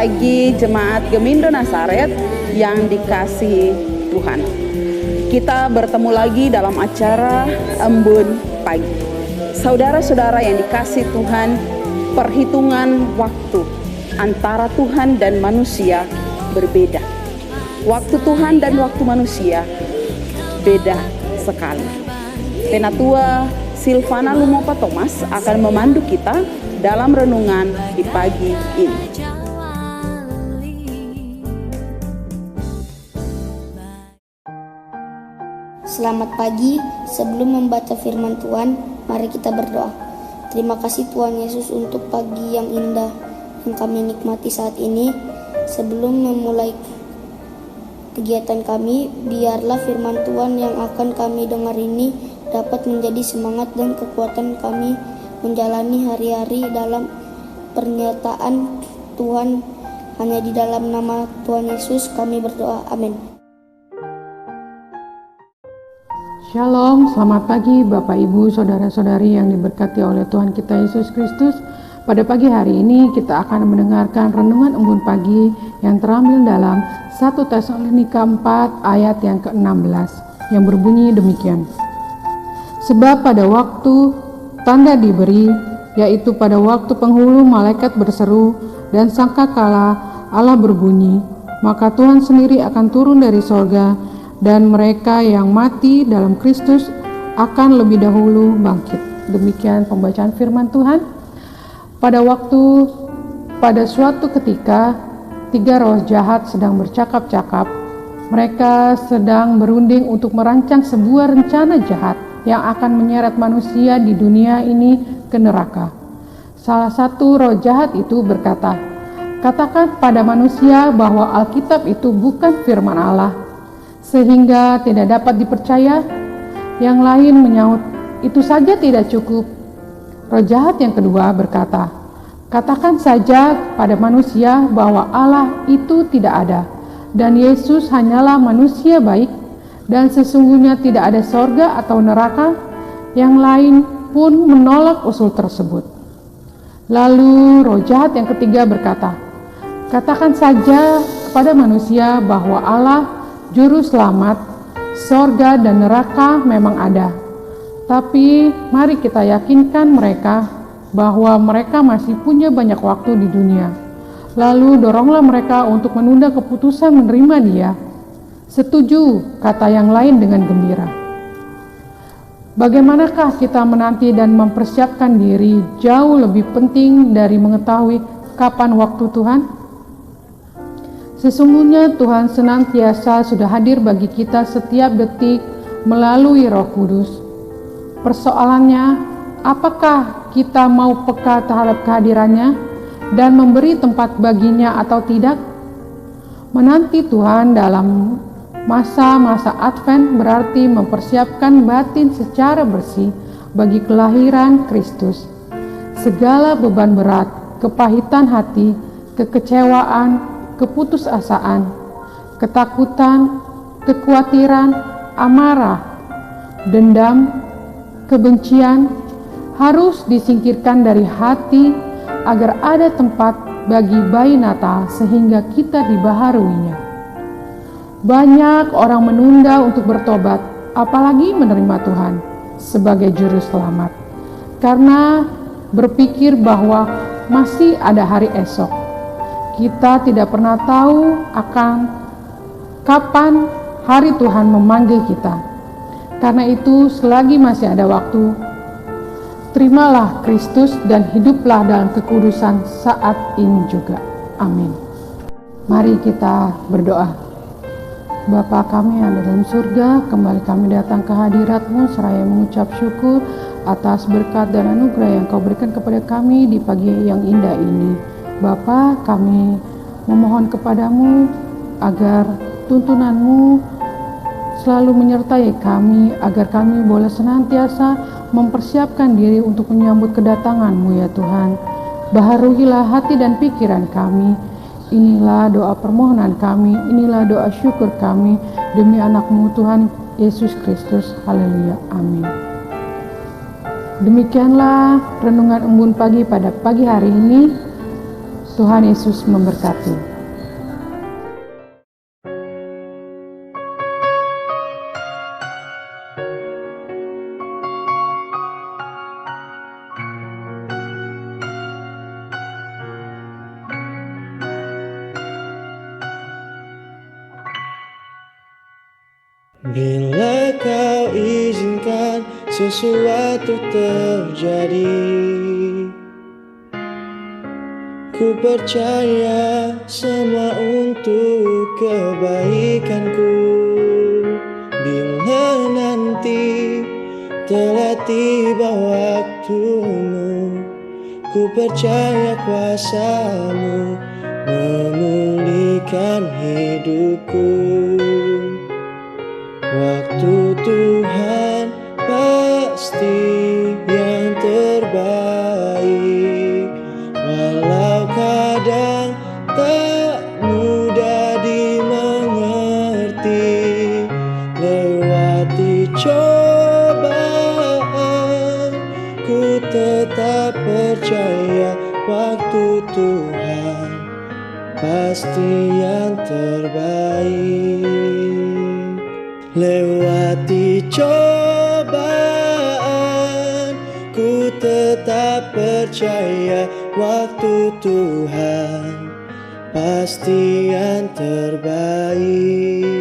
pagi Jemaat Gemindo Nazaret yang dikasihi Tuhan. Kita bertemu lagi dalam acara Embun Pagi. Saudara-saudara yang dikasihi Tuhan, perhitungan waktu antara Tuhan dan manusia berbeda. Waktu Tuhan dan waktu manusia beda sekali. Penatua Silvana Lumopa Thomas akan memandu kita dalam renungan di pagi ini. Selamat pagi. Sebelum membaca firman Tuhan, mari kita berdoa. Terima kasih Tuhan Yesus untuk pagi yang indah yang kami nikmati saat ini. Sebelum memulai kegiatan kami, biarlah firman Tuhan yang akan kami dengar ini dapat menjadi semangat dan kekuatan kami menjalani hari-hari dalam pernyataan Tuhan. Hanya di dalam nama Tuhan Yesus kami berdoa. Amin. Shalom, selamat pagi Bapak Ibu, Saudara-saudari yang diberkati oleh Tuhan kita Yesus Kristus. Pada pagi hari ini kita akan mendengarkan renungan embun pagi yang terambil dalam 1 Tesalonika 4 ayat yang ke-16 yang berbunyi demikian. Sebab pada waktu tanda diberi, yaitu pada waktu penghulu malaikat berseru dan sangkakala Allah berbunyi, maka Tuhan sendiri akan turun dari sorga, dan mereka yang mati dalam Kristus akan lebih dahulu bangkit. Demikian pembacaan firman Tuhan. Pada suatu ketika, 3 roh jahat sedang bercakap-cakap. Mereka sedang berunding untuk merancang sebuah rencana jahat yang akan menyeret manusia di dunia ini ke neraka. Salah satu roh jahat itu berkata, "Katakan pada manusia bahwa Alkitab itu bukan firman Allah, sehingga tidak dapat dipercaya." Yang lain menyaut, "Itu saja tidak cukup." Roh jahat yang kedua berkata, "Katakan saja pada manusia bahwa Allah itu tidak ada, dan Yesus hanyalah manusia baik, dan sesungguhnya tidak ada sorga atau neraka." Yang lain pun menolak usul tersebut. Lalu roh jahat yang ketiga berkata, "Katakan saja kepada manusia bahwa Allah Juru Selamat, sorga dan neraka memang ada. Tapi mari kita yakinkan mereka bahwa mereka masih punya banyak waktu di dunia. Lalu doronglah mereka untuk menunda keputusan menerima Dia." "Setuju," kata yang lain dengan gembira. Bagaimanakah kita menanti dan mempersiapkan diri jauh lebih penting dari mengetahui kapan waktu Tuhan? Sesungguhnya Tuhan senantiasa sudah hadir bagi kita setiap detik melalui Roh Kudus. Persoalannya, apakah kita mau peka terhadap kehadirannya dan memberi tempat baginya atau tidak? Menanti Tuhan dalam masa-masa Advent berarti mempersiapkan batin secara bersih bagi kelahiran Kristus. Segala beban berat, kepahitan hati, kekecewaan, keputusasaan, ketakutan, kekhawatiran, amarah, dendam, kebencian harus disingkirkan dari hati agar ada tempat bagi bayi Natal sehingga kita dibaharuinya. Banyak orang menunda untuk bertobat, apalagi menerima Tuhan sebagai juru selamat, karena berpikir bahwa masih ada hari esok. Kita tidak pernah tahu akan kapan hari Tuhan memanggil kita. Karena itu, selagi masih ada waktu, terimalah Kristus dan hiduplah dalam kekudusan saat ini juga. Amin. Mari kita berdoa. Bapa kami yang ada dalam surga, kembali kami datang ke hadirat-Mu seraya mengucap syukur atas berkat dan anugerah yang Kau berikan kepada kami di pagi yang indah ini. Bapa, kami memohon kepadamu agar tuntunan-Mu selalu menyertai kami, agar kami boleh senantiasa mempersiapkan diri untuk menyambut kedatangan-Mu ya Tuhan. Baharuilah hati dan pikiran kami. Inilah doa permohonan kami, inilah doa syukur kami demi anak-Mu Tuhan Yesus Kristus. Haleluya, amin. Demikianlah renungan embun pagi pada pagi hari ini. Tuhan Yesus memberkati. Bila kau izinkan sesuatu terjadi, ku percaya semua untuk kebaikanku. Bila nanti telah tiba waktumu, ku percaya kuasa-Mu memulihkan hidupku. Waktu Tuhan pasti yang terbaik, walau kadang tak mudah dimengerti. Lewati cobaan, ku tetap percaya waktu Tuhan pasti yang terbaik. Lewati cobaan, ku tetap percaya waktu Tuhan pasti yang terbaik.